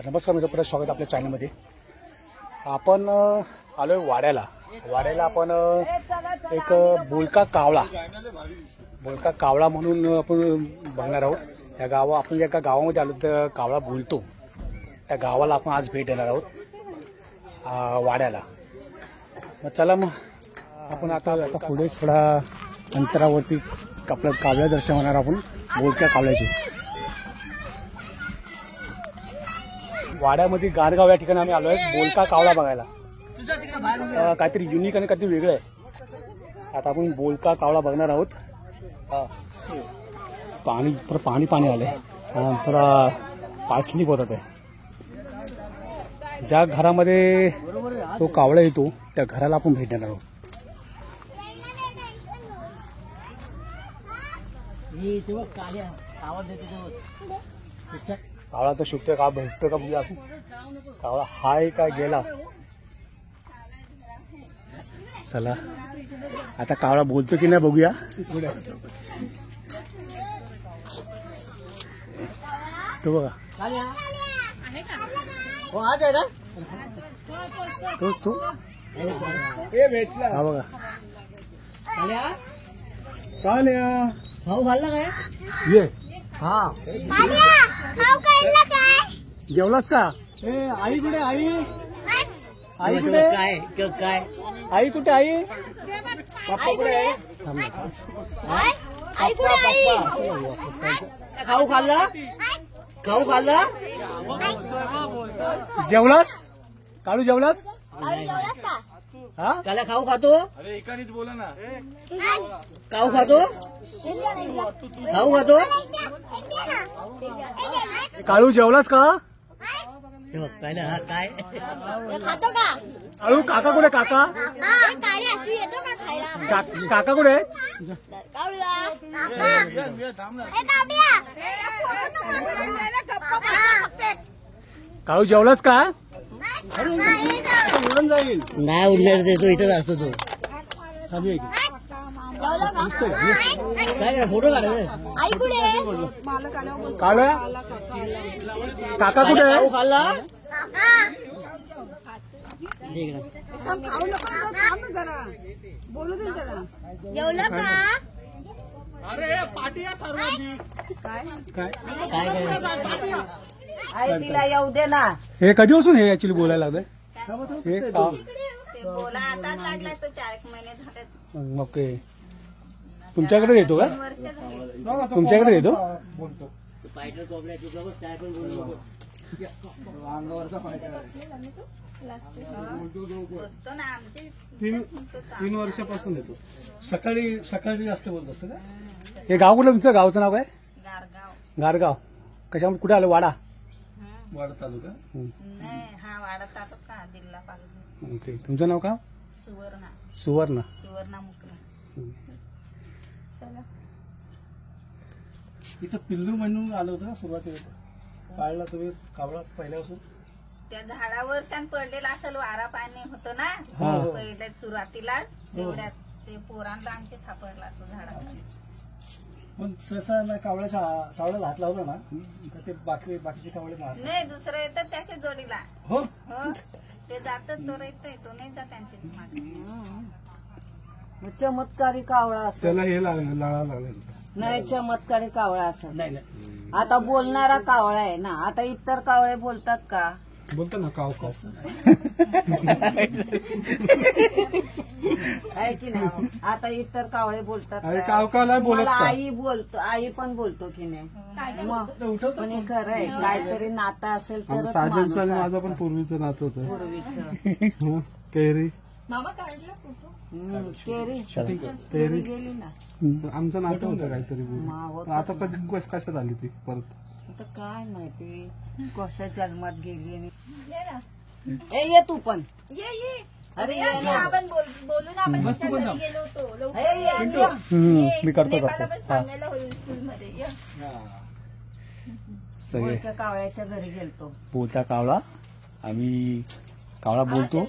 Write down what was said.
नमस्कार मित्र, परत स्वागत आपल्या चॅनलमध्ये. आपण आलोय वाड्याला. आपण एक बोलका कावळा म्हणून आपण बघणार आहोत. या आपण एका गावामध्ये आलो तर कावळा बोलतो, त्या गावाला आपण आज भेट देणार आहोत वाड्याला. मग चला, मग आपण आता पुढेच थोडा अंतरावरती आपलं कावळा दर्शन होणार. आपण बोलक्या कावळ्याची वाड्यामध्ये गारगाव या ठिकाणी आम्ही आलोय बोलका कावळा बघायला. काहीतरी युनिक आणि काहीतरी वेगळं आहे. आता आपण बोलका कावळा बघणार आहोत. पाणी आलंय, थोडा पाय स्लिप होतात आहे. ज्या घरामध्ये तो कावळा येतो त्या घराला आपण भेट देणार आहोत. कावळा तर शुकतोय का, भेटतोय का बघूया आपण. कावळा हाय का गेला. चला आता कावळा बोलतो की नाही बघूया. तो बघा, तोच तो भेटला. हा बघा, काल्या भाऊ घालला काय ये. हा, जेवलास का. आई कुठे, आई कुठे, काय आई कुठे, आई पप्पा कुठे आहे. खाऊ खाल्ला जेवलास काळू, जेवलास. हा, काला खाऊ खातो. अरे एकानीच बोला ना. खाऊ खातो काळू, जेवलास का. काय खातो का काळू. काका कुठे, काका काका कुठे. काळू जेवलास का. जाईल नाही उडणार देतो, इथंच असतो तो. काय फोटो काढायचा. काळू काका कुठे. खाल्ला जेवलं का. अरे पाठी सर्वांनी काय तिला येऊ दे ना. हे कधीपासून हे ऍक्च्युली बोलायला लागलंय. हे बोला आता लागलाय तो 4 महिने झाले. ओके, तुमच्याकडे येतो का. तुमच्याकडे येतो. 3 वर्षापासून येतो. सकाळी जास्त बोलत असतो का. हे गाव कुठलं तुमचं. गावचं नाव काय. गारगाव. कशामुळे कुठे आलं. वाडा तालुका. हा, वाडा तालुका, जिल्हा पालघर. ओके, तुमचं नाव का. सुवर्णा इथं पिल्लू म्हणून आलं होतं ना सुरुवातीला. काढला तुम्ही कावळा पहिल्यापासून. त्या झाडावर छान पडलेला असेल, वारा पाणी होतं ना पहिल्या सुरुवातीला. तेवढ्यात ते पोरांना आमचे सापडला तो झाडावर. पण सहसा कावळ्याला हात लावला ना तर ते बाकीचे कावळे मारतात. नाही, दुसरं येतात त्याच्या जोडीला. हो, ते जातात, तो नाही जात त्यांचे. चमत्कारी कावळा असतो. त्याला हे लाळा लागला नाही. चमत्कारी कावळा असतो. आता बोलणारा कावळा आहे ना. आता इतर कावळे बोलतात का. बोलतो ना काव काव आहे की नाही. आता इतर कावळे बोलतात. आई पण बोलतो की नाही. मग पण खरं आहे, काहीतरी नातं असेल तर. साजनचं माझं पण पूर्वीचं नातं होतं. पूर्वीचं कैरी केरी गेली ना. आमचं नातं होतं काहीतरी. आता कधी कशात आली ती परत. आता काय माहिती कशा जन्मात गेली. ये तू पण ये. अरे आपण बोलून आपण गेलो होतो. मी करतो सांगायला होईल स्कूलमध्ये. सगळे कावळ्याच्या घरी गेलतो. बोलता कावळा, आम्ही कावळा बोलतो.